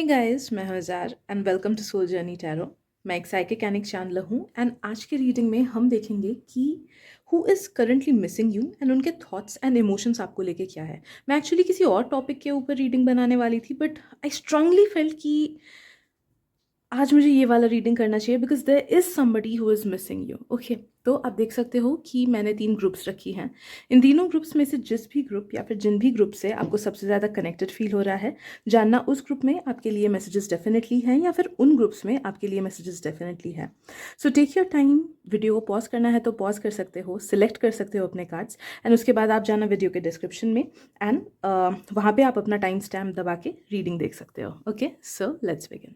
Guys, मैं हूं Zaar and welcome to soul journey tarot. मैं एक साइकिक एनिक चैनलर हूँ एंड आज के रीडिंग में हम देखेंगे कि who is currently missing you and उनके थॉट्स एंड इमोशंस आपको लेके क्या है। मैं एक्चुअली किसी और टॉपिक के ऊपर रीडिंग बनाने वाली थी बट आई स्ट्रांगली फेल्ट कि आज मुझे ये वाला रीडिंग करना चाहिए because there is somebody who is missing you. Okay, तो आप देख सकते हो कि मैंने 3 ग्रुप्स रखी हैं। इन तीनों ग्रुप्स में से जिस भी ग्रुप या फिर जिन भी ग्रुप से आपको सबसे ज़्यादा कनेक्टेड फील हो रहा है, जानना उस ग्रुप में आपके लिए मैसेजेस डेफिनेटली हैं या फिर उन ग्रुप्स में आपके लिए मैसेजेस डेफिनेटली है। So take your time. Video को पॉज करना है तो पॉज कर सकते हो, सिलेक्ट कर सकते हो अपने कार्ड्स एंड उसके बाद आप जाना वीडियो के डिस्क्रिप्शन में एंड वहाँ पे आप अपना टाइम स्टैम्प दबा के रीडिंग देख सकते हो। Okay, so let's begin.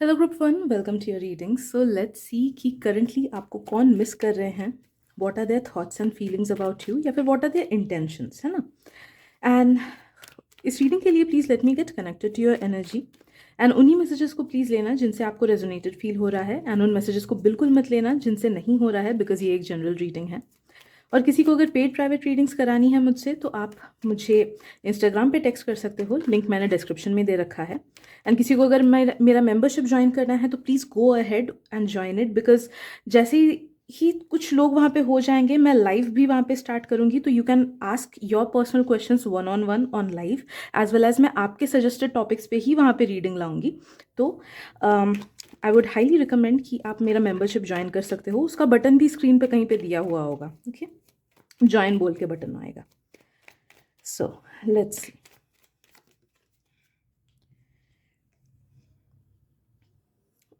Hello group one, welcome to your reading. So let's see कि करंटली आपको कौन मिस कर रहे हैं, what are their thoughts and feelings about you या फिर व्हाट आर देयर इंटेंशंस, है ना। एंड इस रीडिंग के लिए please let me get connected to your energy and उन्हीं मैसेजेस को प्लीज़ लेना जिनसे आपको रेजोनेटेड फील हो रहा है एंड उन मैसेजेस को बिल्कुल मत लेना जिनसे नहीं हो रहा है बिकॉज ये एक जनरल रीडिंग है। और किसी को अगर पेड प्राइवेट रीडिंग्स करानी है मुझसे तो आप मुझे इंस्टाग्राम पे टेक्स्ट कर सकते हो, लिंक मैंने डिस्क्रिप्शन में दे रखा है। एंड किसी को अगर मेरा मेंबरशिप ज्वाइन करना है तो please go ahead and join it because जैसे ही कुछ लोग वहाँ पे हो जाएंगे मैं लाइव भी वहाँ पे स्टार्ट करूँगी तो you can ask your personal questions one on live as well as मैं आपके सजेस्टेड टॉपिक्स पे ही वहाँ पे रीडिंग लाऊंगी। तो आई वुड हाईली रिकमेंड कि आप मेरा मेंबरशिप ज्वाइन कर सकते हो। उसका बटन भी स्क्रीन पे कहीं पे दिया हुआ होगा। ओके, ज्वाइन बोल के बटन आएगा। सो let's C.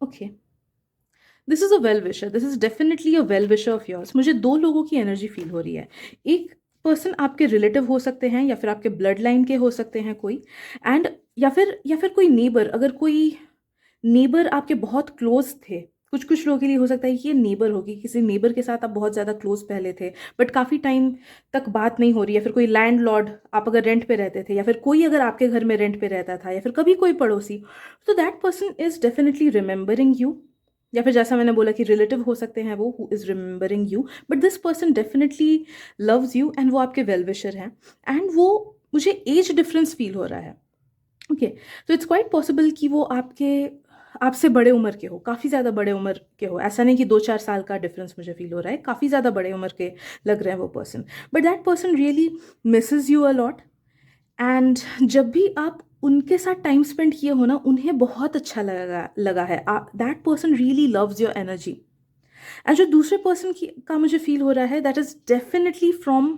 Okay, this is a well wisher, this is definitely a well wisher of yours. मुझे दो लोगों की एनर्जी फील हो रही है। एक पर्सन आपके रिलेटिव हो सकते हैं या फिर आपके ब्लड लाइन के हो सकते हैं कोई, एंड या फिर कोई नेबर। अगर कोई नेबर आपके बहुत क्लोज थे, कुछ कुछ लोगों के लिए हो सकता है कि ये नेबर होगी, किसी नेबर के साथ आप बहुत ज़्यादा क्लोज पहले थे बट काफ़ी टाइम तक बात नहीं हो रही है। फिर कोई लैंडलॉर्ड, आप अगर रेंट पे रहते थे या फिर कोई अगर आपके घर में रेंट पे रहता था या फिर कभी कोई पड़ोसी, तो that person is definitely remembering you. या फिर जैसा मैंने बोला कि रिलेटिव हो सकते हैं वो who is remembering you, but this person definitely loves you and वो आपके वेल विशर हैं एंड वो मुझे एज डिफरेंस फील हो रहा है। ओके, तो इट्स क्वाइट पॉसिबल कि वो आपसे बड़े उम्र के हो, काफ़ी ज़्यादा बड़े उम्र के हो। ऐसा नहीं कि 2-4 साल का डिफरेंस मुझे फील हो रहा है, काफ़ी ज़्यादा बड़े उम्र के लग रहे हैं वो person, but that person really misses you a lot. And जब भी आप उनके साथ टाइम स्पेंड किए हो ना, उन्हें बहुत अच्छा लगा लगा है। That person really loves your energy. And जो दूसरे पर्सन की का मुझे फील हो रहा है, that is definitely from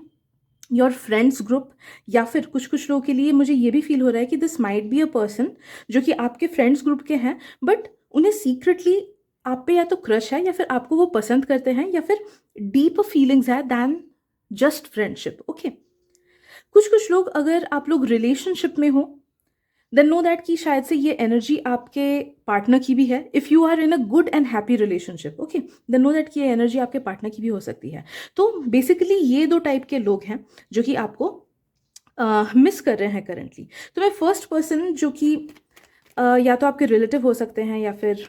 your friends group. या फिर कुछ कुछ लोगों के लिए मुझे ये भी फील हो रहा है कि this might be a person जो कि आपके फ्रेंड्स ग्रुप के हैं बट उन्हें सीक्रेटली आप पे या तो क्रश है या फिर आपको वो पसंद करते हैं या फिर डीप फीलिंग्स है दैन जस्ट फ्रेंडशिप। ओके, कुछ कुछ लोग, अगर आप लोग रिलेशनशिप में हो देन नो दैट कि शायद से ये एनर्जी आपके पार्टनर की भी है। If you are in a good and happy relationship, okay, then know that कि ये एनर्जी आपके पार्टनर की भी हो सकती है। तो बेसिकली ये दो टाइप के लोग हैं जो कि आपको मिस कर रहे हैं करंटली। तो मैं फर्स्ट पर्सन जो कि या तो आपके रिलेटिव हो सकते हैं या फिर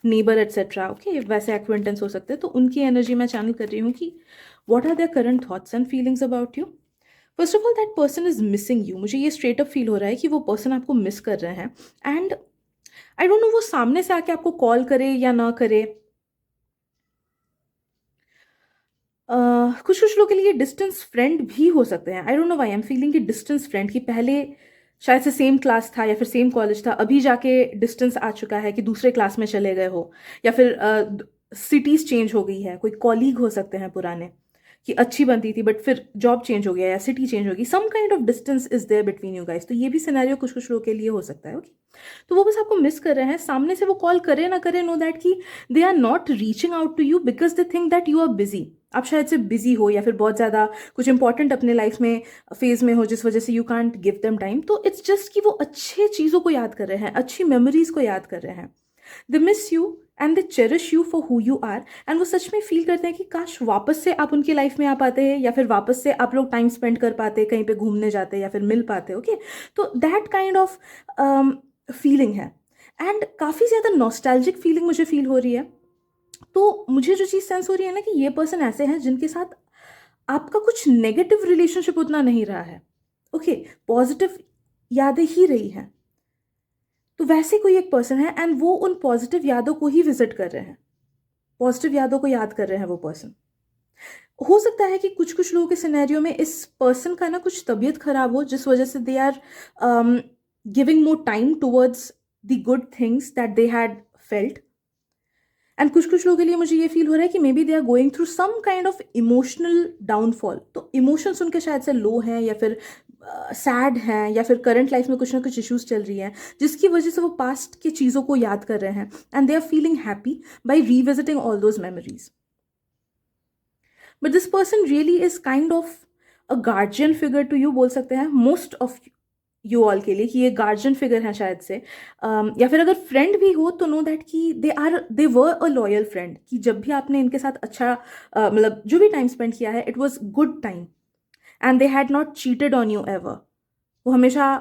नेबर एट्सेट्रा, ओके, वैसे एक्वेंटेंस हो सकते हैं, तो उनकी एनर्जी मैं चैनल कर रही हूँ कि what are their current thoughts and feelings about you. First of all that person is missing you. मुझे ये स्ट्रेट अप फील हो रहा है कि वो पर्सन आपको मिस कर रहे हैं एंड आई डोंट नो वो सामने से आके आपको कॉल करे या ना करे। कुछ कुछ लोगों के लिए डिस्टेंस फ्रेंड भी हो सकते हैं। आई don't know why I am feeling कि डिस्टेंस फ्रेंड की पहले शायद से सेम क्लास था या फिर सेम कॉलेज था, अभी जाके डिस्टेंस आ चुका है कि दूसरे क्लास में चले गए हो या फिर सिटीज़ चेंज हो गई है। कोई कॉलीग हो सकते हैं पुराने कि अच्छी बनती थी बट फिर जॉब चेंज हो गया या सिटी चेंज होगी, some kind of distance is there between you guys. तो ये भी सिनेरियो कुछ कुछ लोगों के लिए हो सकता है। ओके, तो वो बस आपको मिस कर रहे हैं। सामने से वो कॉल करे ना करे, नो दैट कि they are not reaching out to you because they think that you are busy. आप शायद से बिजी हो या फिर बहुत ज़्यादा कुछ इंपॉर्टेंट अपने लाइफ में फेज में हो जिस वजह से you can't give them time. तो इट्स जस्ट कि वो अच्छे चीज़ों को याद कर रहे हैं, अच्छी मेमोरीज को याद कर रहे हैं। They miss you and they cherish you for who you are and वो सच में फील करते हैं कि काश वापस से आप उनकी लाइफ में आ पाते हैं या फिर वापस से आप लोग टाइम स्पेंड कर पाते, कहीं पे घूमने जाते या फिर मिल पाते। ओके, तो दैट काइंड ऑफ फीलिंग है एंड काफ़ी ज़्यादा नॉस्टैल्जिक फीलिंग मुझे फील हो रही है। तो मुझे जो चीज़ सेंस हो रही है ना कि ये पर्सन ऐसे हैं जिनके साथ आपका कुछ नेगेटिव रिलेशनशिप उतना नहीं रहा है। ओके, पॉजिटिव यादें ही रही हैं। तो वैसे कोई एक पर्सन है एंड वो उन पॉजिटिव यादों को ही विजिट कर रहे हैं, पॉजिटिव यादों को याद कर रहे हैं वो पर्सन। हो सकता है कि कुछ कुछ लोगों के सिनेरियो में इस पर्सन का ना कुछ तबीयत खराब हो, जिस वजह से they are giving more time towards the good things that they had felt. And कुछ कुछ लोगों के लिए मुझे ये फील हो रहा है कि maybe they are going through some kind of emotional downfall. तो इमोशंस उनके शायद से लो हैं, या फिर सैड हैं, या फिर करंट लाइफ में कुछ ना कुछ इश्यूज चल रही हैं, जिसकी वजह से वो पास्ट की चीज़ों को याद कर रहे हैं and they are feeling happy by revisiting all those memories. But this person really is kind of a guardian figure to you, बोल सकते हैं मोस्ट ऑफ यू ऑल के लिए कि ये गार्जियन फिगर है शायद से। या फिर अगर फ्रेंड भी हो तो नो दैट कि दे वर अ लॉयल फ्रेंड, कि जब भी आपने इनके साथ अच्छा मतलब जो भी टाइम स्पेंड किया है it was good time and they had not cheated on you ever. वो हमेशा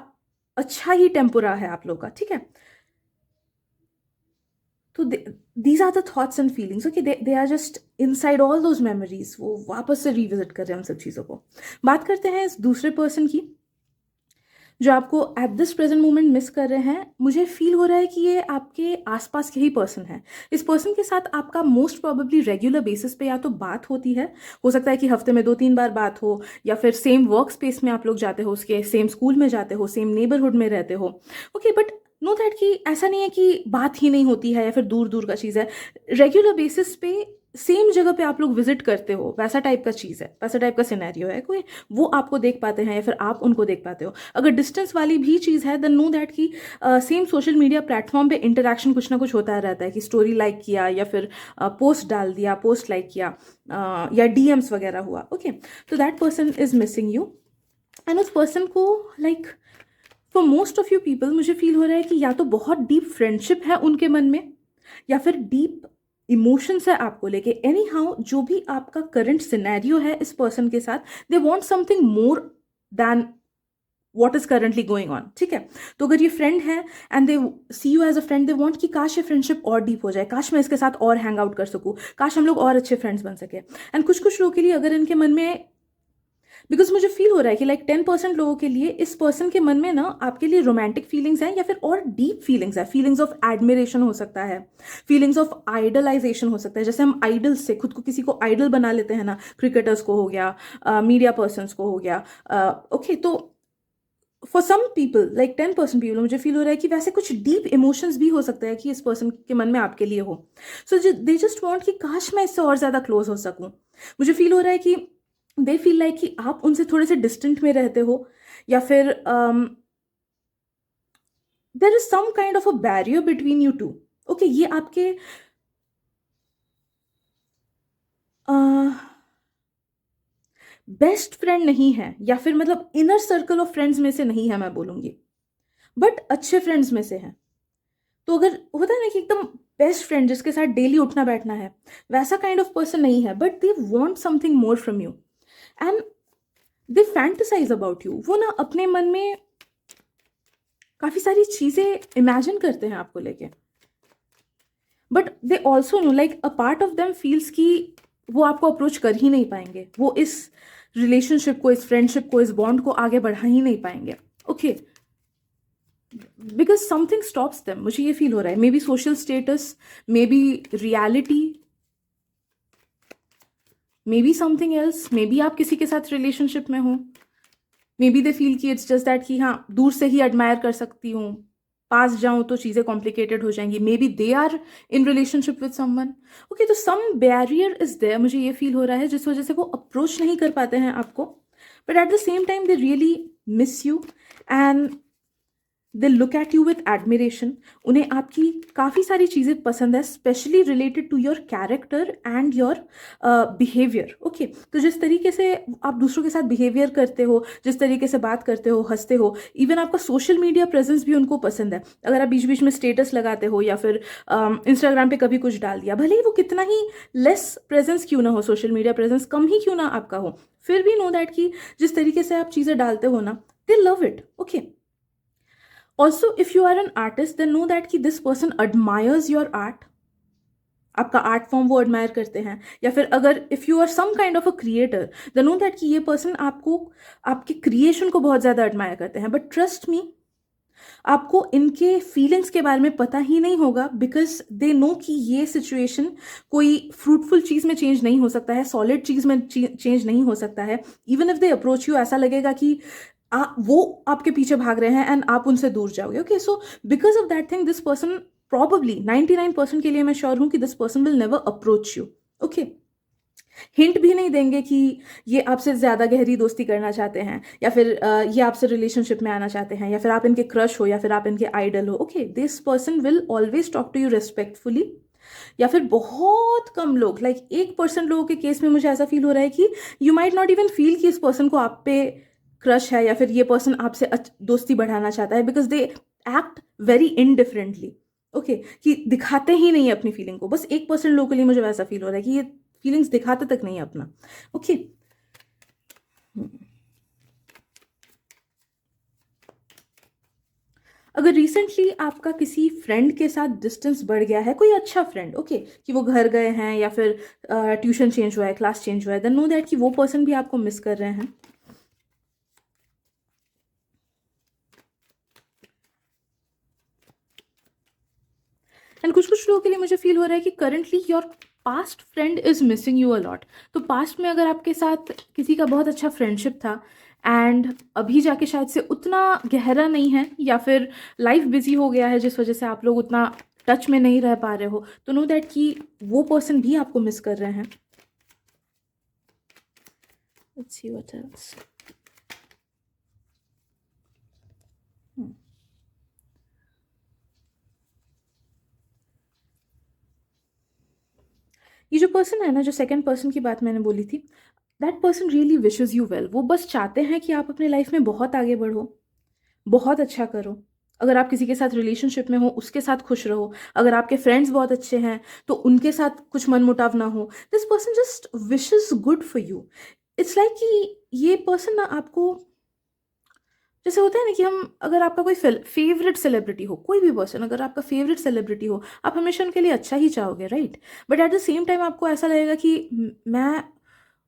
अच्छा ही टेम्पो रहा है आप लोग का, ठीक है। तो these are the thoughts and feelings, okay, they are just inside all those memories. वो वापस से रिविजिट कर रहे हैं उन सब चीज़ों को। बात करते हैं इस दूसरे पर्सन की जो आपको eight this present moment miss कर रहे हैं। मुझे फील हो रहा है कि ये आपके आसपास के ही पर्सन है। इस पर्सन के साथ आपका मोस्ट प्रोबेबली रेगुलर बेसिस पे या तो बात होती है, हो सकता है कि हफ्ते में 2-3 बार बात हो, या फिर सेम वर्क स्पेस में आप लोग जाते हो, उसके सेम स्कूल में जाते हो, सेम नेबरहुड में रहते हो, ओके। बट नो दैट कि ऐसा नहीं है कि बात ही नहीं होती है या फिर दूर दूर का चीज़ है। रेगुलर बेसिस पे सेम जगह पे आप लोग विजिट करते हो, वैसा टाइप का चीज़ है, वैसा टाइप का सिनेरियो है कोई। वो आपको देख पाते हैं या फिर आप उनको देख पाते हो। अगर डिस्टेंस वाली भी चीज़ है देन नो दैट कि सेम सोशल मीडिया प्लेटफॉर्म पे इंटरेक्शन कुछ ना कुछ होता रहता है, कि स्टोरी लाइक किया या फिर पोस्ट डाल दिया, पोस्ट लाइक किया, या डीएम्स वगैरह हुआ, ओके। तो that person is missing you and उस पर्सन को like for most of you people मुझे फील हो रहा है कि या तो बहुत डीप फ्रेंडशिप है उनके मन में, या फिर डीप इमोशंस है आपको लेके। एनी हाउ जो भी आपका करंट सिनेरियो है इस पर्सन के साथ, they want something more than what is currently going on, ठीक है। तो अगर ये फ्रेंड है and they see you as a friend, they want कि काश ये फ्रेंडशिप और डीप हो जाए, काश मैं इसके साथ और हैंग आउट कर सकूँ, काश हम लोग और अच्छे फ्रेंड्स बन सके। एंड कुछ कुछ लोगों के लिए अगर इनके मन में, बिकॉज मुझे फील हो रहा है कि लाइक 10% लोगों के लिए इस पर्सन के मन में ना आपके लिए रोमांटिक फीलिंग्स हैं, या फिर और डीप फीलिंग्स है। फीलिंग्स ऑफ एडमिरेशन हो सकता है, फीलिंग्स ऑफ आइडलाइजेशन हो सकता है। जैसे हम आइडल से खुद को किसी को आइडल बना लेते हैं ना, क्रिकेटर्स को हो गया, मीडिया पर्सनस को हो गया, ओके। तो for some people like 10% people मुझे फील हो रहा है कि वैसे कुछ डीप इमोशंस भी हो सकता है कि इस पर्सन के मन में आपके लिए हो। सो दे जस्ट वॉन्ट कि काश मैं इससे और ज़्यादा क्लोज हो सकूँ। मुझे फील हो रहा है कि दे फील लाइक कि आप उनसे थोड़े से डिस्टेंट में रहते हो, या फिर there is some kind of a barrier between you two, okay. ये आपके बेस्ट फ्रेंड नहीं है, या फिर मतलब इनर सर्कल ऑफ फ्रेंड्स में से नहीं है मैं बोलूँगी, बट अच्छे फ्रेंड्स में से है। तो अगर होता है ना कि एकदम बेस्ट फ्रेंड जिसके साथ डेली उठना बैठना है, वैसा काइंड ऑफ पर्सन नहीं है, but they want something more from you and they fantasise about you. वो ना अपने मन में काफ़ी सारी चीज़ें इमेजिन करते हैं आपको लेके, but they also know like a part of them feels कि वो आपको अप्रोच कर ही नहीं पाएंगे, वो इस रिलेशनशिप को, इस फ्रेंडशिप को, इस बॉन्ड को आगे बढ़ा ही नहीं पाएंगे, okay. Because something stops them, मुझे ये फील हो रहा है। May be social status, may be reality, may be something else, may be आप किसी के साथ रिलेशनशिप में हो, मे बी दे फील कि इट्स जस्ट दैट कि हाँ दूर से ही एडमायर कर सकती हूँ, पास जाऊँ तो चीज़ें कॉम्प्लिकेटेड हो जाएंगी। Maybe they are in relationship with someone, okay. तो सम बैरियर इज देयर, मुझे ये फील हो रहा है, जिस वजह से वो अप्रोच नहीं कर पाते हैं आपको, but at the same time they really miss you and they look at you with admiration. उन्हें आपकी काफ़ी सारी चीज़ें पसंद है, specially related to your character and your behaviour, okay. तो जिस तरीके से आप दूसरों के साथ बिहेवियर करते हो, जिस तरीके से बात करते हो, हंसते हो, इवन आपका सोशल मीडिया प्रेजेंस भी उनको पसंद है। अगर आप बीच बीच में स्टेटस लगाते हो या फिर इंस्टाग्राम पे कभी कुछ डाल दिया, भले ही वो कितना ही लेस प्रेजेंस क्यों ना हो, सोशल मीडिया प्रेजेंस कम ही क्यों ना आपका हो, फिर भी नो दैट कि जिस तरीके से आप चीज़ें डालते हो ना, they love it, okay. Also if you are an artist then know that कि this person admires your art, आपका आर्ट फॉर्म वो एडमायर करते हैं। या फिर अगर if you are some kind of a creator then know that कि ये पर्सन आपको, आपके क्रिएशन को बहुत ज़्यादा एडमायर करते हैं। बट ट्रस्ट मी, आपको इनके फीलिंग्स के बारे में पता ही नहीं होगा, बिकॉज दे नो कि ये सिचुएशन कोई फ्रूटफुल चीज़ में चेंज नहीं हो सकता है, सॉलिड चीज़ में चेंज नहीं हो सकता है। Even if they approach you, ऐसा लगेगा कि वो आपके पीछे भाग रहे हैं एंड आप उनसे दूर जाओगे। Okay, so because of that thing this person probably 99% के लिए मैं श्योर हूं कि this person will never approach you. Okay, hint भी नहीं देंगे कि ये आपसे ज़्यादा गहरी दोस्ती करना चाहते हैं, या फिर ये आपसे रिलेशनशिप में आना चाहते हैं, या फिर आप इनके क्रश हो, या फिर आप इनके आइडल हो। Okay, this person will always talk to you respectfully. या फिर बहुत कम लोग, लाइक 1% लोगों के केस में मुझे ऐसा फील हो रहा है कि you might not even feel कि इस पर्सन को आप पे क्रश है, या फिर ये पर्सन आपसे दोस्ती बढ़ाना चाहता है, because they act very indifferently. Okay, कि दिखाते ही नहीं है अपनी फीलिंग को। बस 1% लोगों के लिए मुझे वैसा फील हो रहा है कि ये फीलिंग्स दिखाते तक नहीं है अपना। ओके, अगर रिसेंटली आपका किसी फ्रेंड के साथ डिस्टेंस बढ़ गया है, कोई अच्छा फ्रेंड, ओके, कि वो घर गए हैं या फिर ट्यूशन चेंज हुआ है, क्लास चेंज हुआ है, देन नो दैट कि वो पर्सन भी आपको मिस कर रहे हैं। एंड कुछ कुछ लोगों के लिए मुझे फील हो रहा है कि currently your past friend is missing you a lot. तो पास्ट में अगर आपके साथ किसी का बहुत अच्छा फ्रेंडशिप था एंड अभी जाके शायद से उतना गहरा नहीं है, या फिर लाइफ बिजी हो गया है जिस वजह से आप लोग उतना टच में नहीं रह पा रहे हो, तो नो दैट कि वो पर्सन भी आपको मिस कर रहे हैं। Let's see what else. ये जो पर्सन है ना, जो सेकंड पर्सन की बात मैंने बोली थी, that person really wishes you well. वो बस चाहते हैं कि आप अपने लाइफ में बहुत आगे बढ़ो, बहुत अच्छा करो। अगर आप किसी के साथ रिलेशनशिप में हो, उसके साथ खुश रहो। अगर आपके फ्रेंड्स बहुत अच्छे हैं तो उनके साथ कुछ मनमुटाव ना हो। This person just wishes good for you. It's like कि ये पर्सन ना आपको, जैसे होता है ना कि हम, अगर आपका कोई फेवरेट सेलिब्रिटी हो, कोई भी पर्सन अगर आपका फेवरेट सेलिब्रिटी हो, आप हमेशा उनके लिए अच्छा ही चाहोगे, right? But at the same time आपको ऐसा लगेगा कि मैं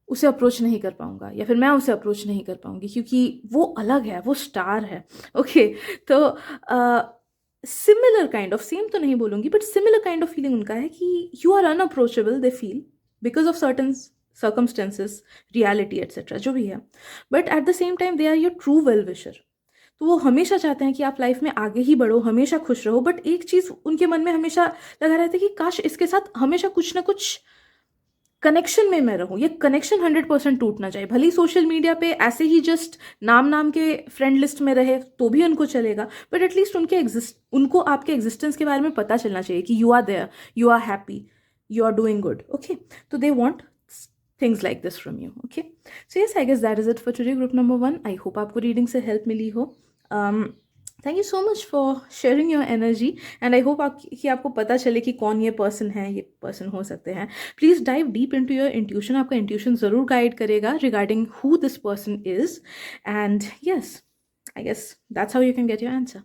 उसे अप्रोच नहीं कर पाऊंगा, या फिर मैं उसे अप्रोच नहीं कर पाऊंगी, क्योंकि वो अलग है, वो स्टार है। ओके, तो सिमिलर काइंड ऑफ, सेम तो नहीं बोलूंगी, but similar kind of feeling उनका है कि you are unapproachable, they feel, because of certain circumstances, reality etcetera जो भी है। But at the same time they are your true well wisher. तो वो हमेशा चाहते हैं कि आप लाइफ में आगे ही बढ़ो, हमेशा खुश रहो। बट एक चीज़ उनके मन में हमेशा लगा रहता है कि काश इसके साथ हमेशा कुछ ना कुछ कनेक्शन में मैं रहूं, ये कनेक्शन 100% टूटना चाहिए। भले ही सोशल मीडिया पे ऐसे ही जस्ट नाम नाम के फ्रेंड लिस्ट में रहे तो भी उनको चलेगा, बट एटलीस्ट उनको आपके एग्जिस्टेंस के बारे में पता चलना चाहिए कि you are there, you are happy, you are doing good. Okay, तो they want things like this from you. Okay, so yes, I guess that is it for today, group number 1. I hope आपको reading से help मिली हो। Thank you so much for sharing your energy, and I hope कि आपको पता चले कि कौन ये पर्सन है, ये पर्सन हो सकते हैं। Please dive deep into your intuition. आपका इंट्यूशन ज़रूर गाइड करेगा regarding who this person is. And yes, I guess that's how you can get your answer.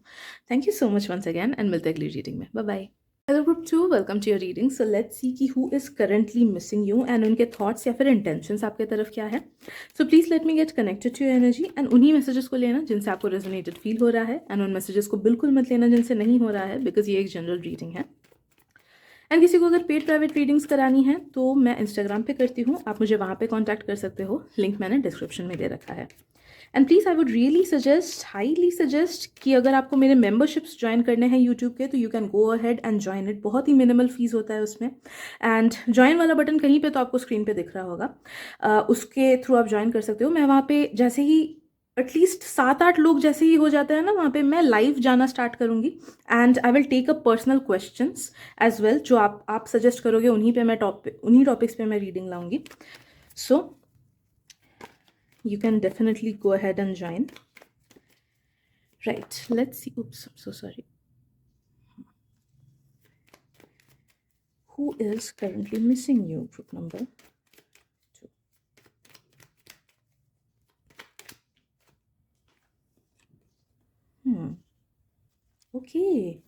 Thank you so much once again, and मिलते हैं अगली reading में। Bye bye. Hello group 2, welcome to your reading. So let's see कि who is currently missing you, and उनके thoughts या फिर intentions आपके तरफ क्या है। So please let me get connected to your energy, and उन्हीं मैसेजेस को लेना जिनसे आपको रेजोनेटेड फील हो रहा है, एंड उन मैसेजेस को बिल्कुल मत लेना जिनसे नहीं हो रहा है, बिकॉज ये एक जनरल रीडिंग है। एंड किसी को अगर पेड प्राइवेट रीडिंग्स करानी है तो मैं इंस्टाग्राम पे करती हूँ, आप मुझे वहाँ पे कॉन्टैक्ट कर सकते हो, लिंक मैंने डिस्क्रिप्शन में दे रखा है। And please I would really suggest, highly suggest, कि अगर आपको मेरे मेंबरशिप्स ज्वाइन करने हैं यूट्यूब के, तो you can go ahead and join it. बहुत ही मिनिमल फीस होता है उसमें, एंड ज्वाइन वाला बटन कहीं पे तो आपको स्क्रीन पे दिख रहा होगा, उसके थ्रू आप ज्वाइन कर सकते हो। मैं वहाँ पे जैसे ही एटलीस्ट 7-8 लोग जैसे ही हो जाते हैं ना, वहाँ पे मैं लाइव जाना स्टार्ट करूँगी, and I will take a personal questions as well, जो आप सजेस्ट करोगे उन्हीं पे मैं उन्हीं टॉपिक्स पे मैं रीडिंग लाऊंगी। So you can definitely go ahead and join. Right, let's see. Oops, I'm so sorry. Who is currently missing you, group number 2? Okay.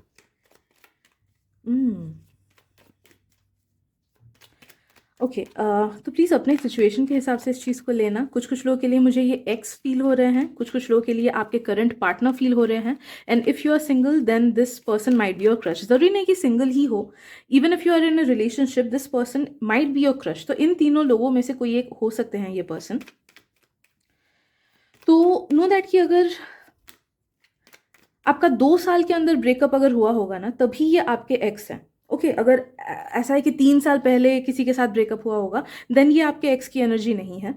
Okay, तो प्लीज़ अपने सिचुएशन के हिसाब से इस चीज़ को लेना। कुछ कुछ लोगों के लिए मुझे ये एक्स फील हो रहे हैं, कुछ कुछ लोगों के लिए आपके करंट पार्टनर फील हो रहे हैं। And if you are single then this person might be your crush. ज़रूरी नहीं कि सिंगल ही हो, even if you are in a relationship this person might be your crush. तो इन तीनों लोगों में से कोई एक हो सकते हैं ये पर्सन। तो नो दैट कि अगर आपका 2 साल के अंदर ब्रेकअप अगर हुआ होगा ना, तभी ये आपके एक्स हैं। ओके, अगर ऐसा है कि 3 साल पहले किसी के साथ ब्रेकअप हुआ होगा, देन ये आपके एक्स की एनर्जी नहीं है।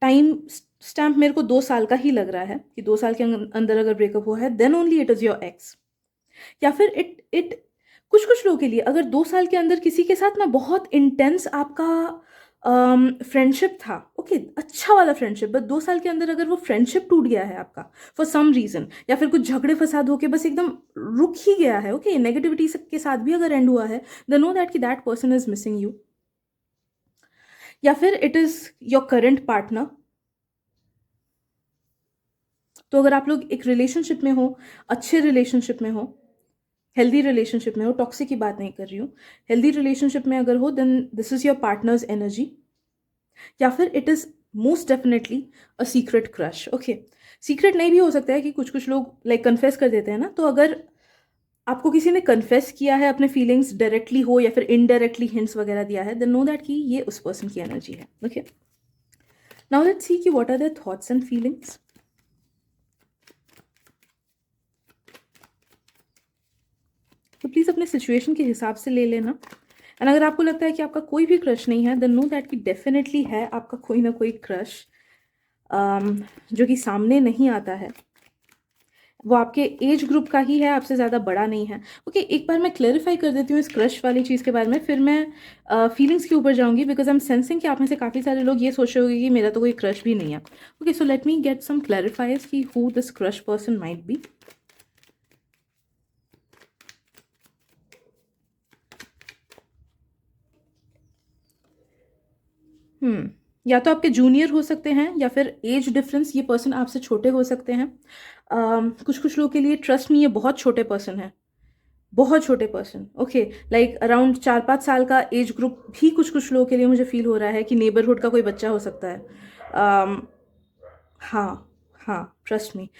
टाइम स्टैम्प मेरे को 2 साल का ही लग रहा है कि 2 साल के अंदर अगर ब्रेकअप हुआ है then only it is your ex. या फिर इट कुछ कुछ लोगों के लिए अगर 2 साल के अंदर किसी के साथ ना बहुत इंटेंस आपका फ्रेंडशिप था, ओके, अच्छा वाला फ्रेंडशिप, बट 2 साल के अंदर अगर वो फ्रेंडशिप टूट गया है आपका फॉर सम रीज़न, या फिर कुछ झगड़े फसाद होके बस एकदम रुक ही गया है, ओके, नेगेटिविटी के साथ भी अगर एंड हुआ है, देन नो दैट कि that person is missing you. या फिर it is your current partner. तो अगर आप लोग एक रिलेशनशिप में हो, अच्छे रिलेशनशिप में हो, हेल्दी रिलेशनशिप में हो, टॉक्सिक की बात नहीं कर रही हूँ, हेल्दी रिलेशनशिप में अगर हो, then this is your partner's energy. या फिर it is most definitely a secret crush. Okay, secret नहीं भी हो सकता है कि कुछ कुछ लोग लाइक कन्फेस कर देते हैं ना, तो अगर आपको किसी ने कन्फेस किया है अपने फीलिंग्स डायरेक्टली हो या फिर इनडायरेक्टली हिंट्स वगैरह दिया है, देन नो दैट कि ये उस पर्सन की एनर्जी है। ओके, नाउ लेट्स सी कि what are their thoughts and feelings. तो प्लीज़ अपने सिचुएशन के हिसाब से ले लेना। एंड अगर आपको लगता है कि आपका कोई भी क्रश नहीं है, देन नो दैट कि डेफिनेटली है आपका कोई ना कोई क्रश जो कि सामने नहीं आता है। वो आपके एज ग्रुप का ही है, आपसे ज़्यादा बड़ा नहीं है। ओके, एक बार मैं क्लैरिफाई कर देती हूँ इस क्रश वाली चीज़ के बारे में, फिर मैं फीलिंग्स के ऊपर जाऊँगी, बिकॉज आई एम सेंसिंग कि आप में से काफ़ी सारे लोग ये सोच रहे होंगे कि मेरा तो कोई क्रश भी नहीं है। Okay, so let me get some clarifies कि who this crush person might be. या तो आपके जूनियर हो सकते हैं, या फिर एज डिफरेंस, ये पर्सन आपसे छोटे हो सकते हैं। कुछ कुछ लोगों के लिए ट्रस्ट में ये बहुत छोटे पर्सन है, बहुत छोटे पर्सन। ओके, लाइक अराउंड 4-5 साल का एज ग्रुप भी कुछ कुछ लोगों के लिए मुझे फील हो रहा है कि नेबरहुड का कोई बच्चा हो सकता है। हाँ, हाँ, trust me.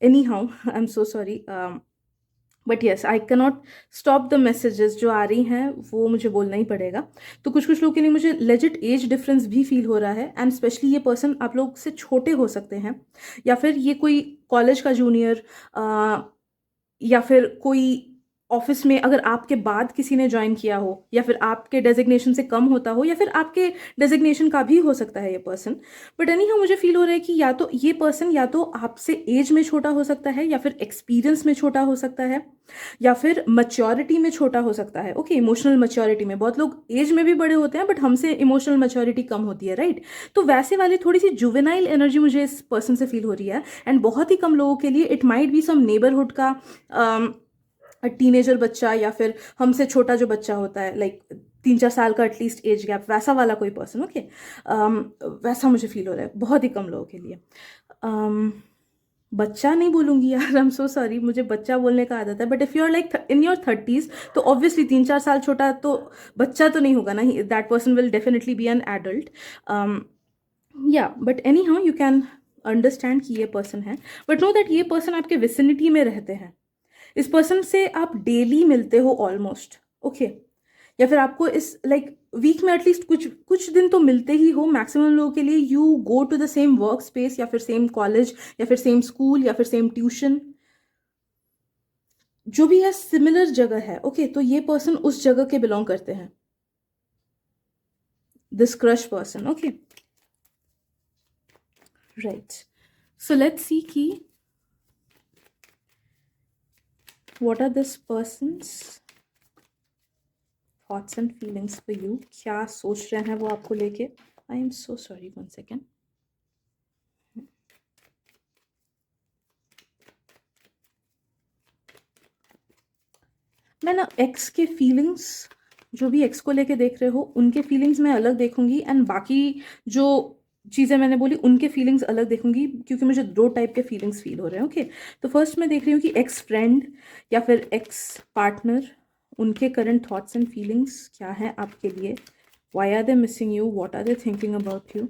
Any how, I am so sorry, but yes I cannot stop the messages जो आ रही हैं, वो मुझे बोलना ही पड़ेगा। तो कुछ कुछ लोगों के लिए मुझे लेजिट एज डिफरेंस भी फील हो रहा है, एंड स्पेशली ये पर्सन आप लोग से छोटे हो सकते हैं, या फिर ये कोई कॉलेज का जूनियर, या फिर कोई ऑफिस में अगर आपके बाद किसी ने ज्वाइन किया हो, या फिर आपके डेजिग्नेशन से कम होता हो, या फिर आपके डेजिग्नेशन का भी हो सकता है ये पर्सन। बट एनी हाउ मुझे फील हो रहा है कि या तो ये पर्सन या तो आपसे एज में छोटा हो सकता है, या फिर एक्सपीरियंस में छोटा हो सकता है, या फिर मैच्योरिटी में छोटा हो सकता है। ओके, इमोशनल मैच्योरिटी में बहुत लोग एज में भी बड़े होते हैं, बट हमसे इमोशनल मैच्योरिटी कम होती है, राइट? तो वैसे वाली थोड़ी सी जुवेनाइल एनर्जी मुझे इस पर्सन से फील हो रही है। एंड बहुत ही कम लोगों के लिए it might be some neighbourhood का टीनेजर बच्चा, या फिर हमसे छोटा जो बच्चा होता है, लाइक 3-4 साल का एटलीस्ट एज गैप, वैसा वाला कोई पर्सन। ओके, वैसा मुझे फील हो रहा है बहुत ही कम लोगों के लिए। बच्चा नहीं बोलूँगी यार, आई एम सो सॉरी, मुझे बच्चा बोलने का आदत है, but if you are like in your 30s, तो ऑब्वियसली 3-4 साल छोटा तो बच्चा तो नहीं होगा ना, that person will definitely be an adult. या but anyhow you can understand कि ये पर्सन है, बट नो दैट ये पर्सन आपके विसिनिटी में रहते हैं। इस पर्सन से आप डेली मिलते हो ऑलमोस्ट। ओके, या फिर आपको इस लाइक वीक में एटलीस्ट कुछ कुछ दिन तो मिलते ही हो। मैक्सिमम लोगों के लिए you go to the same work space, या फिर सेम कॉलेज, या फिर सेम स्कूल, या फिर सेम ट्यूशन, जो भी है सिमिलर जगह है। ओके, तो ये पर्सन उस जगह के बिलोंग करते हैं, this crush person. Okay, right, so let's see की what are this person's thoughts and feelings for you. क्या सोच रहे हैं वो आपको लेके। I am so sorry, 1 second. मैं ना एक्स के फीलिंग्स, जो भी एक्स को लेके देख रहे हो उनके फीलिंग्स मैं अलग देखूंगी, एंड बाकी जो चीज़ें मैंने बोली उनके फीलिंग्स अलग देखूंगी, क्योंकि मुझे 2 टाइप के फीलिंग्स फील हो रहे हैं। ओके, तो फर्स्ट मैं देख रही हूँ कि एक्स फ्रेंड या फिर एक्स पार्टनर, उनके करंट थॉट्स एंड फीलिंग्स क्या हैं आपके लिए? Why are they missing you? What are they thinking about you?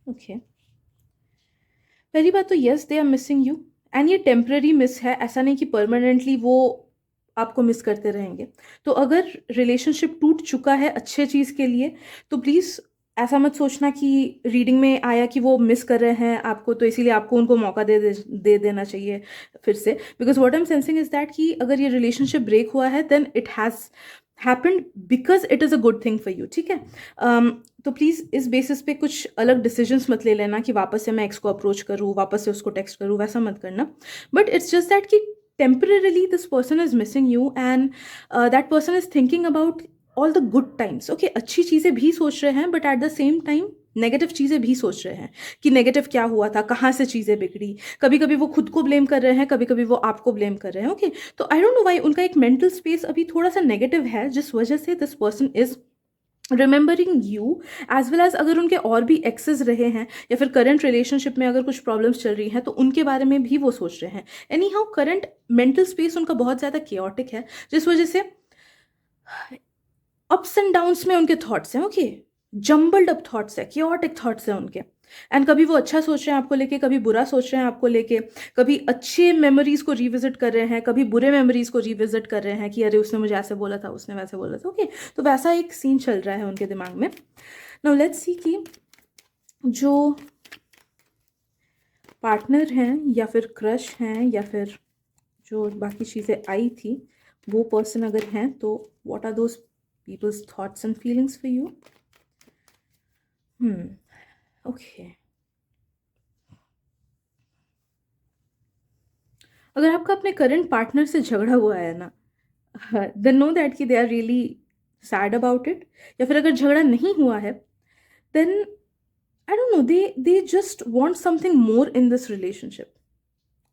Okay, पहली बात तो yes they are missing you, and ये टेम्पररी मिस है, ऐसा नहीं कि परमानेंटली वो आपको मिस करते रहेंगे। तो अगर रिलेशनशिप टूट चुका है अच्छे चीज़ के लिए, तो प्लीज़ ऐसा मत सोचना कि रीडिंग में आया कि वो मिस कर रहे हैं आपको, तो इसीलिए आपको उनको मौका दे देना चाहिए फिर से। Because what I am sensing is that कि अगर ये रिलेशनशिप ब्रेक हुआ है then it has happened because it is a good thing for you, ठीक है? तो प्लीज़ इस बेसिस पे कुछ अलग डिसीजंस मत ले लेना कि वापस से मैं एक्स को अप्रोच करूँ, वापस से उसको टेक्स्ट करूँ, वैसा मत करना। बट इट्स जस्ट दैट कि temporarily this person is missing you, and that person is thinking about all the good times. Okay, अच्छी चीज़ें भी सोच रहे हैं, but at the same time negative चीज़ें भी सोच रहे हैं कि नेगेटिव क्या हुआ था, कहाँ से चीज़ें बिगड़ी। कभी कभी वो खुद को ब्लेम कर रहे हैं, कभी कभी वो आपको ब्लेम कर रहे हैं। ओके, तो आई डोंट नो वाई उनका एक मेंटल स्पेस अभी थोड़ा सा नेगेटिव है, जिस वजह से this person is remembering you as well as अगर उनके और भी एक्सेस रहे हैं या फिर करंट रिलेशनशिप में अगर कुछ प्रॉब्लम्स चल रही हैं तो उनके बारे में भी वो सोच रहे हैं। Any how current mental space उनका बहुत ज़्यादा केओटिक है, जिस वजह से अप्स एंड डाउन्स में उनके थॉट्स हैं। ओके, जम्बल्ड अप थॉट्स है, केओटिक थॉट्स हैं उनके, एंड कभी वो अच्छा सोच रहे हैं आपको लेके, कभी बुरा सोच रहे हैं आपको लेके, कभी अच्छे मेमोरीज को रिविजिट कर रहे हैं, कभी बुरे मेमोरीज को रिविजिट कर रहे हैं कि अरे उसने मुझे ऐसे बोला था, उसने वैसे बोला था। ओके, तो वैसा एक सीन चल रहा है उनके दिमाग में। नाउ लेट्स सी कि जो पार्टनर हैं या फिर क्रश हैं या फिर जो बाकी चीज़ें आई थी, वो पर्सन अगर हैं तो what are those peoples thoughts and feelings for you? Okay, अगर आपका अपने करंट पार्टनर से झगड़ा हुआ है ना, देन नो दैट कि they are really sad about it. या फिर अगर झगड़ा नहीं हुआ है then I don't know, they just want something more in this relationship.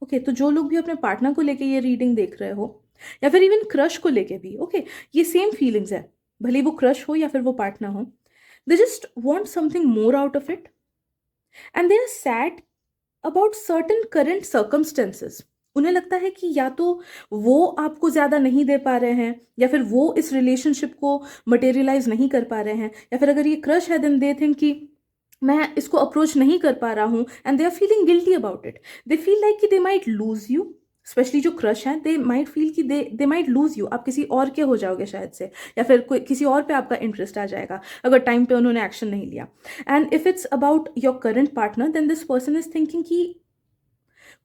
Okay, तो जो लोग भी अपने पार्टनर को लेके ये रीडिंग देख रहे हो या फिर इवन क्रश को लेके भी, ओके, ये सेम फीलिंग्स है, भले वो क्रश हो या फिर वो पार्टनर हो। They just want something more out of it, and they are sad about certain current circumstances. उन्हें लगता है कि या तो वो आपको ज़्यादा नहीं दे पा रहे हैं, या फिर वो इस रिलेशनशिप को मटेरियलाइज नहीं कर पा रहे हैं, या फिर अगर ये क्रश है देन दे थिंक कि मैं इसको अप्रोच नहीं कर पा रहा हूँ, and they are feeling guilty about it. They feel like कि they might lose you, especially जो क्रश हैं, दे माइट फील कि दे माइट लूज यू, आप किसी और के हो जाओगे शायद से, या फिर कोई किसी और पे आपका इंटरेस्ट आ जाएगा अगर टाइम पे उन्होंने एक्शन नहीं लिया। And if it's about your current partner then this person is thinking कि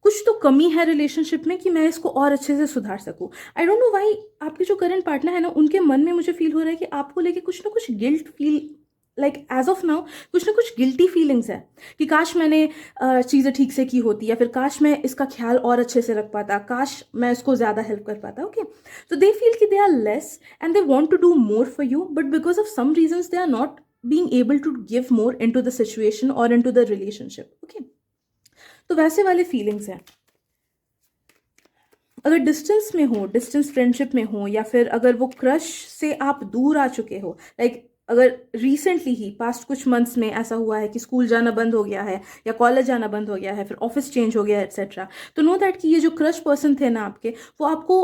कुछ तो कमी है रिलेशनशिप में कि मैं इसको और अच्छे से सुधार सकूं। आई डोंट नो व्हाई आपके जो करंट पार्टनर है ना, उनके मन में मुझे फील हो रहा है कि आपको लेके कुछ ना कुछ guilt feel, like as of now कुछ ना कुछ गिल्टी फीलिंग्स है कि काश मैंने चीज़ें ठीक से की होती, या फिर काश मैं इसका ख्याल और अच्छे से रख पाता, काश मैं इसको ज़्यादा हेल्प कर पाता। ओके, तो दे फील कि they are less and they want to do more for you, but because of some reasons they are not being able to give more into the situation or into the relationship. Okay, तो वैसे वाले feelings हैं। अगर distance में हो, distance friendship में हो, या फिर अगर वो क्रश से आप दूर आ चुके हो, लाइक अगर रिसेंटली ही पास्ट कुछ मंथ्स में ऐसा हुआ है कि स्कूल जाना बंद हो गया है या कॉलेज जाना बंद हो गया है, फिर ऑफिस चेंज हो गया है एट्सेट्रा, तो नो दैट कि ये जो क्रश पर्सन थे ना आपके, वो आपको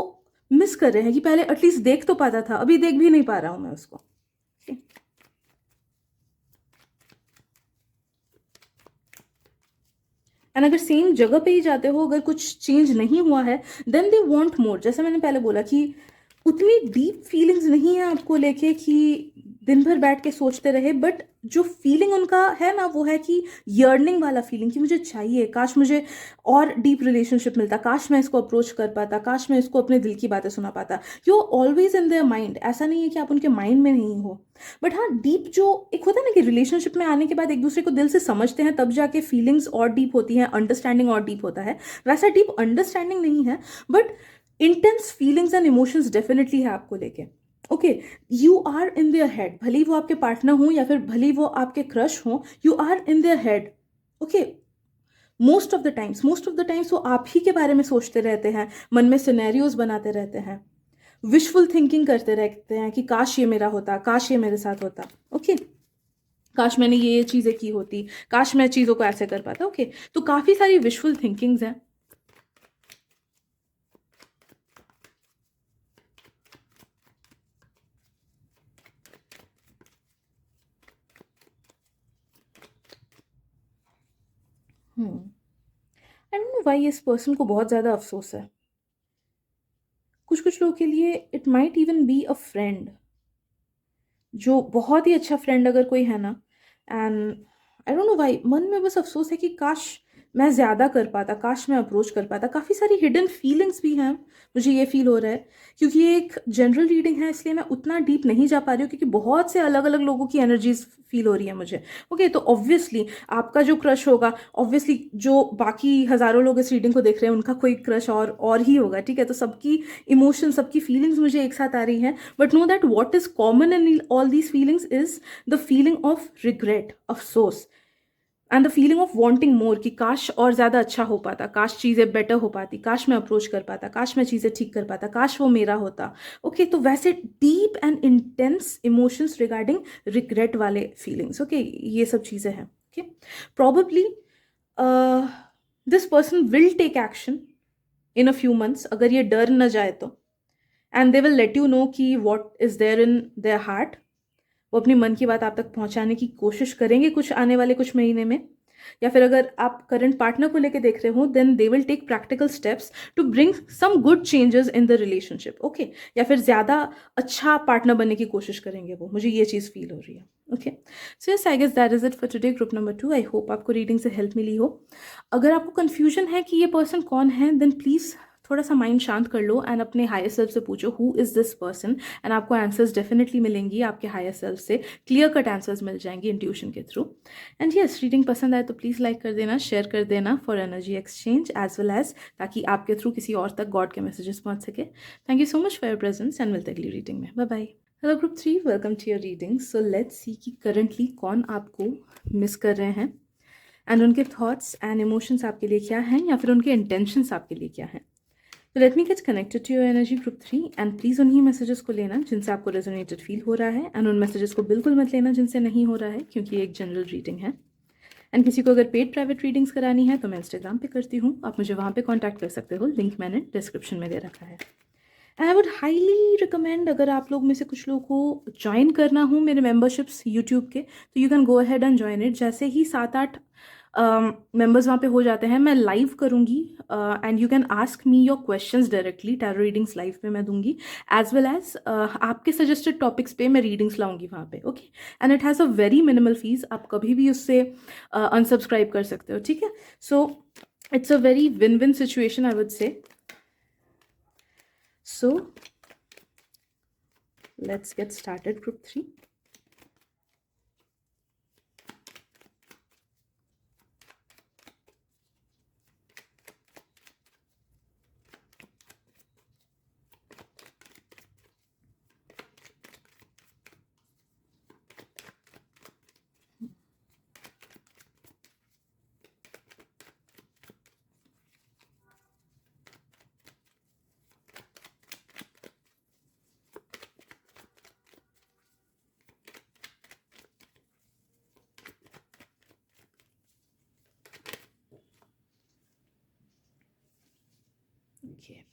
मिस कर रहे हैं कि पहले एटलीस्ट देख तो पाता था, अभी देख भी नहीं पा रहा हूँ मैं उसको। एंड अगर सेम जगह पे ही जाते हो, अगर कुछ चेंज नहीं हुआ है देन दे वांट मोर। जैसे मैंने पहले बोला कि उतनी डीप फीलिंग्स नहीं है आपको लेके कि दिन भर बैठ के सोचते रहे, बट जो फीलिंग उनका है ना वो है कि यर्निंग वाला फीलिंग कि मुझे चाहिए, काश मुझे और डीप रिलेशनशिप मिलता, काश मैं इसको अप्रोच कर पाता, काश मैं इसको अपने दिल की बातें सुना पाता। You always in their mind, ऐसा नहीं है कि आप उनके माइंड में नहीं हो, बट हाँ डीप जो एक होता है ना कि रिलेशनशिप में आने के बाद एक दूसरे को दिल से समझते हैं तब जाके फीलिंग्स और डीप होती हैं, अंडरस्टैंडिंग और डीप होता है, वैसा डीप अंडरस्टैंडिंग नहीं है, but intense feelings and emotions definitely है आपको लेके। ओके, you are in their head, भले ही वो आपके पार्टनर हो या फिर भले ही वो आपके क्रश हो, you are in their head. Okay, most of the times वो आप ही के बारे में सोचते रहते हैं, मन में सिनेरियोज बनाते रहते हैं, विशफुल थिंकिंग करते रहते हैं कि काश ये मेरा होता, काश ये मेरे साथ होता। ओके, काश मैंने ये चीज़ें की होती, काश मैं चीज़ों को ऐसे कर पाता। ओके, तो काफ़ी सारी विशफुल थिंकिंग्स हैं। आई डोंट नो व्हाई इस पर्सन को बहुत ज़्यादा अफसोस है। कुछ कुछ लोगों के लिए it might even be a friend, जो बहुत ही अच्छा फ्रेंड अगर कोई है ना, and I don't know why मन में बस अफसोस है कि काश मैं ज़्यादा कर पाता, काश मैं अप्रोच कर पाता। काफ़ी सारी हिडन फीलिंग्स भी हैं, मुझे ये फील हो रहा है। क्योंकि ये एक जनरल रीडिंग है, इसलिए मैं उतना डीप नहीं जा पा रही हूँ, क्योंकि बहुत से अलग अलग लोगों की एनर्जीज फील हो रही है मुझे। ओके, तो ऑब्वियसली आपका जो क्रश होगा, ऑब्वियसली जो बाकी हज़ारों लोग इस रीडिंग को देख रहे हैं उनका कोई क्रश और ही होगा, ठीक है। तो सबकी इमोशन, सबकी फीलिंग्स मुझे एक साथ आ रही हैं। But know that what is common in all these feelings is the feeling of regret, अफसोस, and the feeling of wanting more, कि काश और ज़्यादा अच्छा हो पाता, काश चीज़ें बेटर हो पाती, काश मैं अप्रोच कर पाता, काश मैं चीज़ें ठीक कर पाता, काश वो मेरा होता। ओके, तो वैसे deep and intense emotions regarding regret वाले फीलिंग्स। ओके, ये सब चीज़ें हैं। Okay, probably this person will take action in a few months, अगर ये डर न जाए तो। And they will let you know कि what is there in their heart. वो अपनी मन की बात आप तक पहुंचाने की कोशिश करेंगे कुछ आने वाले कुछ महीने में। या फिर अगर आप करंट पार्टनर को लेके देख रहे हो, then they will take practical steps to bring some good changes in the relationship. Okay, या फिर ज़्यादा अच्छा पार्टनर बनने की कोशिश करेंगे वो, मुझे ये चीज़ फील हो रही है। Okay, so yes, I guess that is it for today, group number 2। I hope आपको रीडिंग से हेल्प मिली हो। अगर आपको कन्फ्यूजन है कि ये पर्सन कौन है, देन प्लीज़ थोड़ा सा माइंड शांत कर लो एंड अपने हायर सेल्फ से पूछो who is this person, and आपको आंसर्स डेफिनेटली मिलेंगी आपके हायर सेल्फ से, क्लियर कट आंसर्स मिल जाएंगे इंट्यूशन के थ्रू। एंड यस, रीडिंग पसंद आए तो प्लीज़ लाइक कर देना, शेयर कर देना for energy exchange as well as, ताकि आपके थ्रू किसी और तक गॉड के मैसेजेस पहुंच सके। Thank you so much for your presence and मिलते अगली रीडिंग में। Bye bye. Hello group 3, welcome to your reading. So let's see कि करंटली कौन आपको मिस कर रहे हैं, एंड उनके थॉट्स एंड इमोशंस आपके लिए क्या हैं, या फिर उनके इंटेंशंस आपके लिए क्या हैं। तो let me get connected to your energy group 3, and please उन्हीं मैसेजेस को लेना जिनसे आपको रेजोनेटेड फील हो रहा है, एंड उन मैसेजेस को बिल्कुल मत लेना जिनसे नहीं हो रहा है, क्योंकि ये एक जनरल रीडिंग है। एंड किसी को अगर पेड प्राइवेट रीडिंग्स करानी है तो मैं इंस्टाग्राम पे करती हूँ, आप मुझे वहाँ पे कांटेक्ट कर सकते हो, लिंक मैंने डिस्क्रिप्शन में दे रखा है। And I would highly recommend, अगर आप लोग में से कुछ लोगों को ज्वाइन करना हो मेरे मेंबरशिप्स यूट्यूब के, तो you can go ahead and join it. जैसे ही 7-8 मेंबर्स वहाँ पे हो जाते हैं, मैं लाइव करूँगी, and you can ask me your questions directly. Tarot readings live पे मैं दूंगी, एज वेल एज आपके सजेस्टेड टॉपिक्स पे मैं रीडिंग्स लाऊंगी वहाँ पे। Okay, and it has a very minimal fees, आप कभी भी उससे अनसब्सक्राइब कर सकते हो, ठीक है। So it's a very win win situation, I would say. So let's get started, group 3. Okay.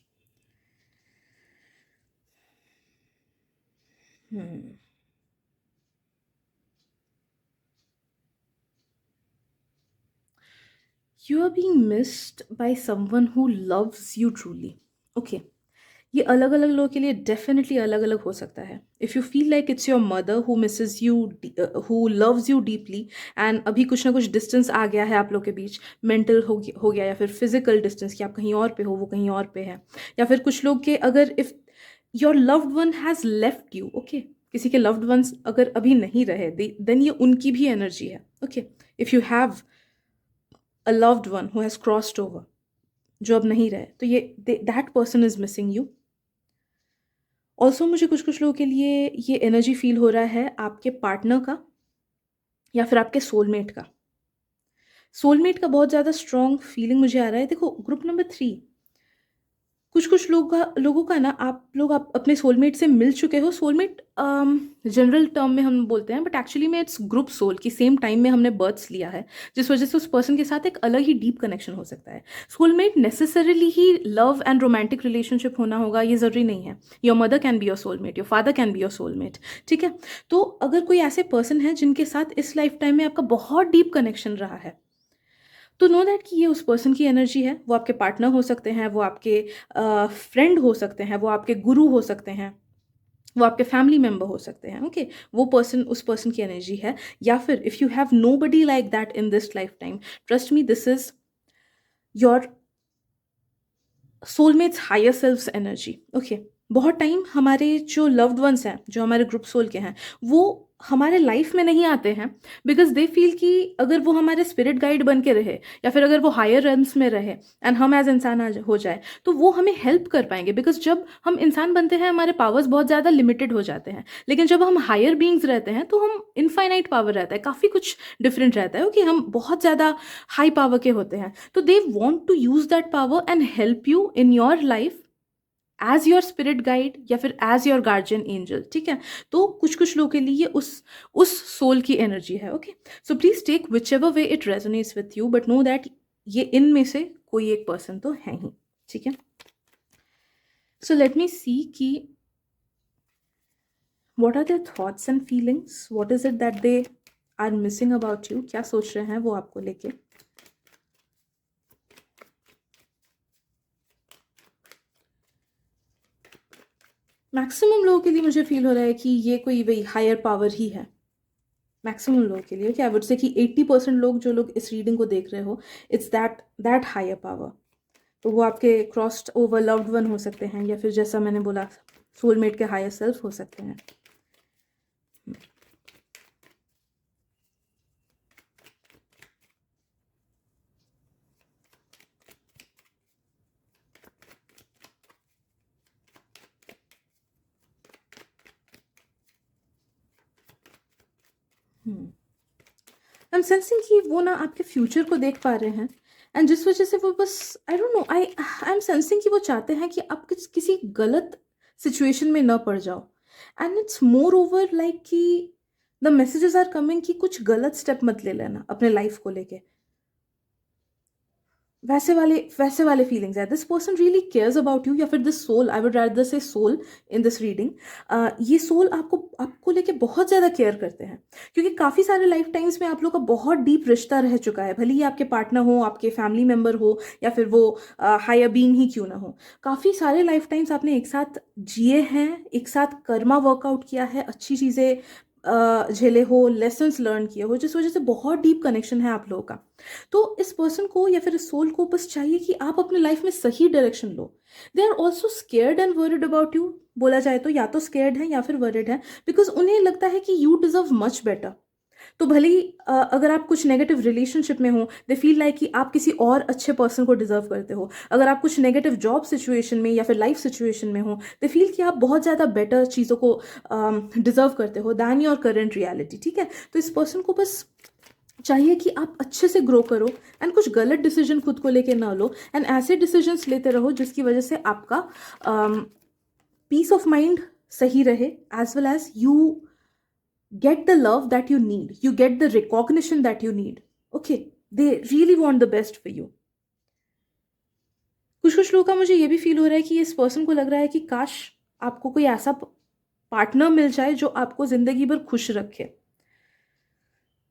You are being missed by someone who loves you truly. Okay. ये अलग अलग लोगों के लिए डेफिनेटली अलग अलग हो सकता है। If you feel like it's your mother who Mrs you, who loves you deeply, and अभी कुछ ना कुछ डिस्टेंस आ गया है आप लोग के बीच, मेंटल हो गया या फिर फिजिकल डिस्टेंस, कि आप कहीं और पे हो वो कहीं और पे है, या फिर कुछ लोग के अगर if your loved one has left you, okay, किसी के लव्ड वंस अगर अभी नहीं रहे, देन ये उनकी भी एनर्जी है। Okay, if you have a loved one who has crossed over, जो अब नहीं रहे, तो ये that person is missing you. Also मुझे कुछ कुछ लोगों के लिए ये एनर्जी फील हो रहा है आपके पार्टनर का, या फिर आपके सोलमेट का। सोलमेट का बहुत ज़्यादा स्ट्रॉन्ग फीलिंग मुझे आ रहा है। देखो ग्रुप नंबर 3, कुछ लोगों का ना आप अपने सोलमेट से मिल चुके हो। सोलमेट जनरल टर्म में हम बोलते हैं, बट एक्चुअली में इट्स ग्रुप सोल कि सेम टाइम में हमने बर्थ्स लिया है, जिस वजह से उस पर्सन के साथ एक अलग ही डीप कनेक्शन हो सकता है। Soulmate necessarily he love and romantic relationship होना होगा, ये ज़रूरी नहीं है। Your mother can be your soulmate, your father can be your soulmate, ठीक है। तो अगर कोई ऐसे पर्सन है जिनके साथ इस लाइफ टाइम में आपका बहुत डीप कनेक्शन रहा है, तो नो दैट कि ये उस पर्सन की एनर्जी है। वो आपके पार्टनर हो सकते हैं, वो आपके फ्रेंड हो सकते हैं, वो आपके गुरु हो सकते हैं, वो आपके फैमिली मेंबर हो सकते हैं, ओके। वो पर्सन उस पर्सन की एनर्जी है। या फिर if you have no buddy like that in this life time, trust me, this is your soulmates higher selfs energy, okay. बहुत टाइम हमारे जो लव्ड वंस हैं, जो हमारे ग्रुप सोल के हैं, वो हमारे लाइफ में नहीं आते हैं बिकॉज दे फील कि अगर वो हमारे स्पिरिट गाइड बन के रहे, या फिर अगर वो हायर रेल्म्स में रहे एंड हम एज इंसान हो जाए, तो वो हमें हेल्प कर पाएंगे। बिकॉज जब हम इंसान बनते हैं हमारे पावर्स बहुत ज़्यादा लिमिटेड हो जाते हैं, लेकिन जब हम हायर बींग्स रहते हैं तो हम इनफाइनाइट पावर रहता है, काफ़ी कुछ डिफरेंट रहता है, ओके। हम बहुत ज़्यादा हाई पावर के होते हैं, तो they want to use that power and help you in your life as your spirit guide या फिर एज योर गार्जियन एंजल, ठीक है। तो कुछ कुछ लोगों के लिए ये उस सोल की एनर्जी है, okay. So please take whichever way it resonates with you, but know that ये इनमें से कोई एक पर्सन तो है ही, ठीक है। सो लेट मी सी कि what are their thoughts and feelings, what is it that they are missing about you, क्या सोच रहे हैं वो आपको लेके। मैक्सिमम लोगों के लिए मुझे फील हो रहा है कि ये कोई वही हायर पावर ही है, मैक्सिमम लोगों के लिए। क्या वुड से कि 80% लोग, जो लोग इस रीडिंग को देख रहे हो, इट्स दैट हायर पावर। तो वो आपके क्रॉस्ड ओवर लव्ड वन हो सकते हैं, या फिर जैसा मैंने बोला सोलमेट के हायर सेल्फ हो सकते हैं। आई एम सेंसिंग कि वो ना आपके फ्यूचर को देख पा रहे हैं, एंड जिस वजह से वो बस, आई don't no, I am sensing कि वो चाहते हैं कि आप किसी गलत सिचुएशन में न पड़ जाओ। And it's more over like कि द मैसेजेस आर कमिंग कि कुछ गलत स्टेप मत ले लेना अपने लाइफ को लेके। वैसे वाले फीलिंग्स है। This person really cares about you, या फिर this soul, I would rather say soul in this reading. ये सोल आपको लेके बहुत ज़्यादा केयर करते हैं, क्योंकि काफ़ी सारे लाइफ टाइम्स में आप लोग का बहुत डीप रिश्ता रह चुका है। भले ही आपके पार्टनर हो, आपके फैमिली मेम्बर हो, या फिर वो हायर बीइंग ही क्यों ना हो, काफ़ी सारे लाइफ टाइम्स आपने एक साथ जिए हैं, एक साथ कर्मा वर्कआउट किया है, अच्छी चीज़ें झेले हो, लेसन्स लर्न किए हो, जिस वजह से बहुत डीप कनेक्शन है आप लोगों का। तो इस पर्सन को या फिर इस सोल को बस चाहिए कि आप अपने लाइफ में सही डायरेक्शन लो। They are also scared and worried about you, बोला जाए तो या तो स्केयर्ड है या फिर वरिड है, बिकॉज उन्हें लगता है कि यू डिजर्व मच बेटर। तो भले ही अगर आप कुछ नेगेटिव रिलेशनशिप में हो, दे फील लाइक कि आप किसी और अच्छे पर्सन को डिजर्व करते हो। अगर आप कुछ नेगेटिव जॉब सिचुएशन में या फिर लाइफ सिचुएशन में हो, दे फील कि आप बहुत ज़्यादा बेटर चीज़ों को डिजर्व करते हो दैन योर करंट रियलिटी, ठीक है। तो इस पर्सन को बस चाहिए कि आप अच्छे से ग्रो करो, एंड कुछ गलत डिसीजन खुद को लेके ना लो, एंड ऐसे डिसीजंस लेते रहो जिसकी वजह से आपका पीस ऑफ माइंड सही रहे, as well as you get the love that you need, you get the recognition that you need, okay। they really want the best for you। कुछ लोगों का मुझे ये भी फील हो रहा है कि इस पर्सन को लग रहा है कि काश आपको कोई ऐसा पार्टनर मिल जाए जो आपको जिंदगी भर खुश रखे।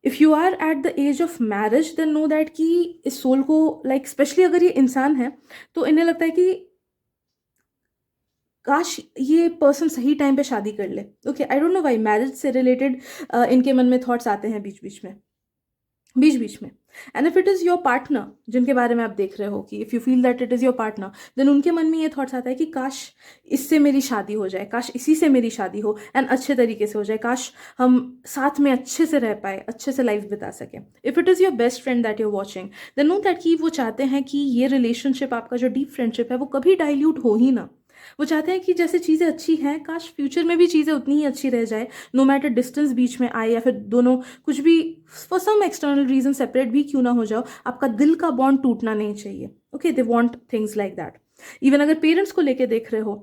If you are at the age of marriage, then know that कि इस सोल को, लाइक स्पेशली अगर ये इंसान है, तो इन्हें लगता है कि काश ये पर्सन सही टाइम पे शादी कर ले, okay. I don't know why marriage से रिलेटेड इनके मन में थॉट्स आते हैं बीच बीच में। And if it is your partner जिनके बारे में आप देख रहे हो, कि if you feel that it is your partner, then उनके मन में ये थॉट्स आता है कि काश इससे मेरी शादी हो जाए, काश इसी से मेरी शादी हो एंड अच्छे तरीके से हो जाए, काश हम साथ में अच्छे से रह पाए, अच्छे से लाइफ बिता सकें। If it is your best friend that you're watching, then know that कि वो चाहते हैं कि ये रिलेशनशिप, आपका जो डीप फ्रेंडशिप है, वो कभी डाइल्यूट हो ही ना। वो चाहते हैं कि जैसे चीज़ें अच्छी हैं, काश फ्यूचर में भी चीज़ें उतनी ही अच्छी रह जाए, नो मैटर डिस्टेंस बीच में आए, या फिर दोनों कुछ भी for some external reason separate भी क्यों ना हो जाओ, आपका दिल का बॉन्ड टूटना नहीं चाहिए, okay. They want things like that. Even अगर पेरेंट्स को लेके देख रहे हो,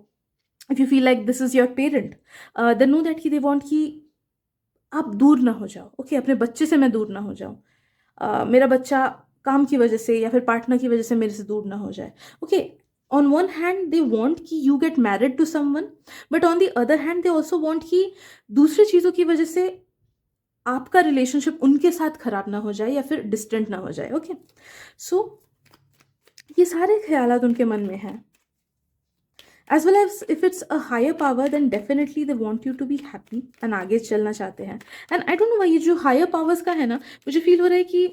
if you feel like this is your parent, then know that कि दे वांट कि आप दूर ना हो जाओ। ओके, अपने बच्चे से मैं दूर ना हो जाऊँ, मेरा बच्चा काम की वजह से या फिर पार्टनर की वजह से मेरे से दूर ना हो जाए। Okay, on one hand they want कि you get married to someone, but on the other hand they also want कि दूसरी चीज़ों की वजह से आपका रिलेशनशिप उनके साथ खराब ना हो जाए या फिर डिस्टेंट ना हो जाए। ओके, सो ये सारे ख्यालात उनके मन में हैं। As well as if it's a higher power, then definitely they want you to be happy and आगे चलना चाहते हैं। And I don't know why ये जो हायर पावर्स का है ना, मुझे फील हो रहा है कि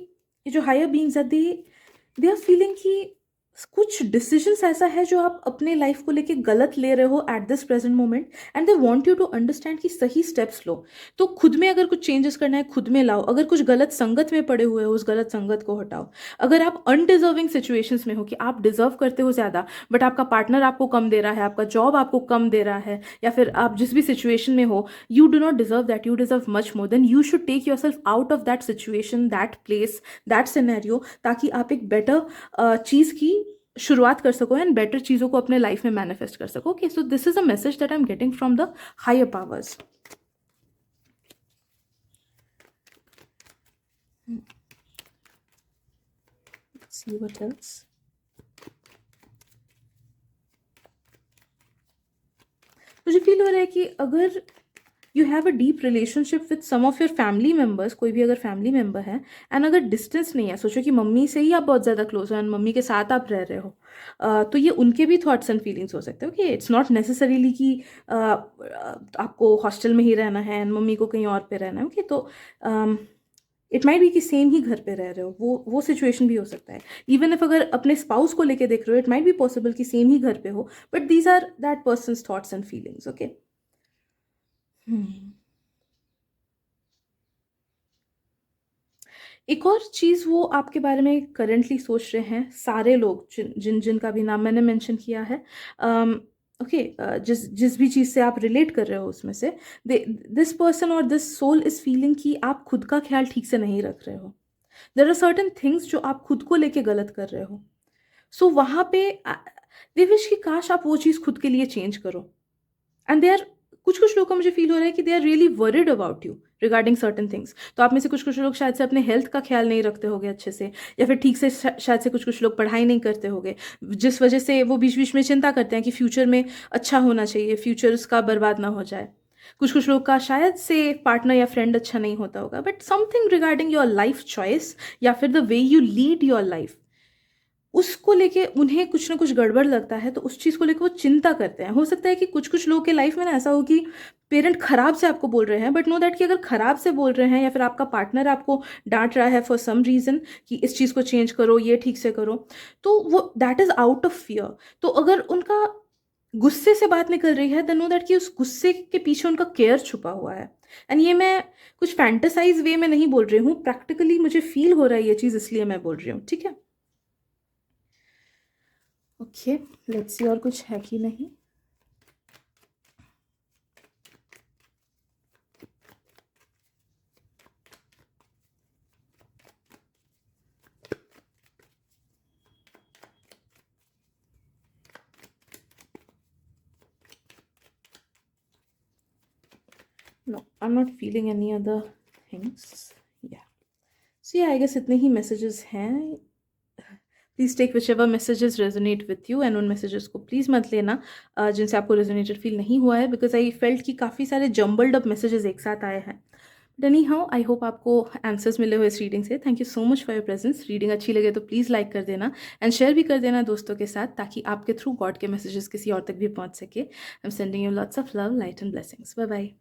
ये जो हायर बीइंग्स है, दे आर फीलिंग कि कुछ डिसीजंस ऐसा है जो आप अपने लाइफ को लेके गलत ले रहे हो at this present moment, and they want you to understand कि सही स्टेप्स लो। तो खुद में अगर कुछ चेंजेस करना है, खुद में लाओ। अगर कुछ गलत संगत में पड़े हुए हो, उस गलत संगत को हटाओ। अगर आप अनडिजर्विंग सिचुएशंस में हो कि आप डिजर्व करते हो ज़्यादा, बट आपका पार्टनर आपको कम दे रहा है, आपका जॉब आपको कम दे रहा है, या फिर आप जिस भी सिचुएशन में हो, you do not deserve that, you deserve much more, then you should take yourself out of that situation, that place, that scenario, ताकि आप एक बेटर चीज़ की शुरुआत कर सको एंड बेटर चीज़ों को अपने लाइफ में मैनिफेस्ट कर सको। Okay, so this is a message that I am getting from the higher powers. See what else. मुझे फील हो रहा है कि अगर you have a deep relationship with some of your family members, कोई भी अगर फैमिली मेम्बर है, एंड अगर डिस्टेंस नहीं है, सोचो कि मम्मी से ही आप बहुत ज़्यादा क्लोज हो एंड मम्मी के साथ आप रह रहे हो, तो ये उनके भी थॉट्स एंड फीलिंग्स हो सकते हैं। ओके, इट्स नॉट नेसेसरीली कि आपको हॉस्टल में ही रहना है एंड मम्मी को कहीं और पे रहना है। ओके, तो इट माइट बी कि सेम ही घर पे रह रहे हो, वो सिचुएशन भी हो सकता है। इवन इफ अगर अपने स्पाउस को लेके देख रहे हो, इट माइट बी पॉसिबल कि सेम ही घर पे हो, but these are that persons thoughts and feelings. Okay, एक और चीज़ वो आपके बारे में करंटली सोच रहे हैं सारे लोग, जिनका भी नाम मैंने मेंशन किया है। ओके, जिस जिस भी चीज़ से आप रिलेट कर रहे हो उसमें से, दिस पर्सन और दिस सोल इज फीलिंग कि आप खुद का ख्याल ठीक से नहीं रख रहे हो। देर आर सर्टन थिंग्स जो आप खुद को लेके गलत कर रहे हो। सो वहाँ पे दे विश कि काश आप वो चीज़ खुद के लिए चेंज करो। एंड दे आर, कुछ कुछ लोग का मुझे फील हो रहा है कि they are really worried about you regarding certain things. तो आप में से कुछ कुछ लोग शायद से अपने हेल्थ का ख्याल नहीं रखते होगे अच्छे से, या फिर ठीक से शायद से कुछ कुछ लोग पढ़ाई नहीं करते होगे, जिस वजह से वो बीच बीच में चिंता करते हैं कि फ्यूचर में अच्छा होना चाहिए, फ्यूचर उसका बर्बाद ना हो जाए। कुछ कुछ लोग का शायद से पार्टनर या फ्रेंड अच्छा नहीं होता होगा, but something regarding your life choice या फिर the way you lead your life, उसको लेके उन्हें कुछ ना कुछ गड़बड़ लगता है, तो उस चीज़ को लेके वो चिंता करते हैं। हो सकता है कि कुछ कुछ लोगों के लाइफ में ना ऐसा हो कि पेरेंट खराब से आपको बोल रहे हैं, बट नो दैट कि अगर खराब से बोल रहे हैं या फिर आपका पार्टनर आपको डांट रहा है फॉर सम रीज़न कि इस चीज़ को चेंज करो, ये ठीक से करो, तो वो that is out of fear. तो अगर उनका गुस्से से बात निकल रही है, देन नो दैट कि उस गुस्से के पीछे उनका केयर छुपा हुआ है। एंड ये मैं कुछ फैंटेसाइज वे में नहीं बोल रही हूँ, प्रैक्टिकली मुझे फील हो रहा है ये चीज़, इसलिए मैं बोल रही हूँ। ठीक है, ओके, लेट्स सी और कुछ है कि नहीं। No, I'm not feeling any other things. Yeah. So yeah, I guess इतने ही messages हैं। Please take whichever messages resonate with you, and उन मैसेजेस को प्लीज़ मत लेना जिनसे आपको रेजोनेटेड फील नहीं हुआ है, बिकॉज आई फेल्ट कि काफ़ी सारे जम्बल्ड अप मैसेजेस एक साथ आए हैं। But any how, I hope आपको आंसर्स मिले हुए इस रीडिंग से। Thank you so much for your presence. Reading अच्छी लगे तो प्लीज़ लाइक कर देना एंड शेयर भी कर देना दोस्तों के साथ, ताकि आपके थ्रू गॉड के मैसेजेस किसी और तक भी पहुंच सके। I am sending you lots of love, light and blessings. Bye bye.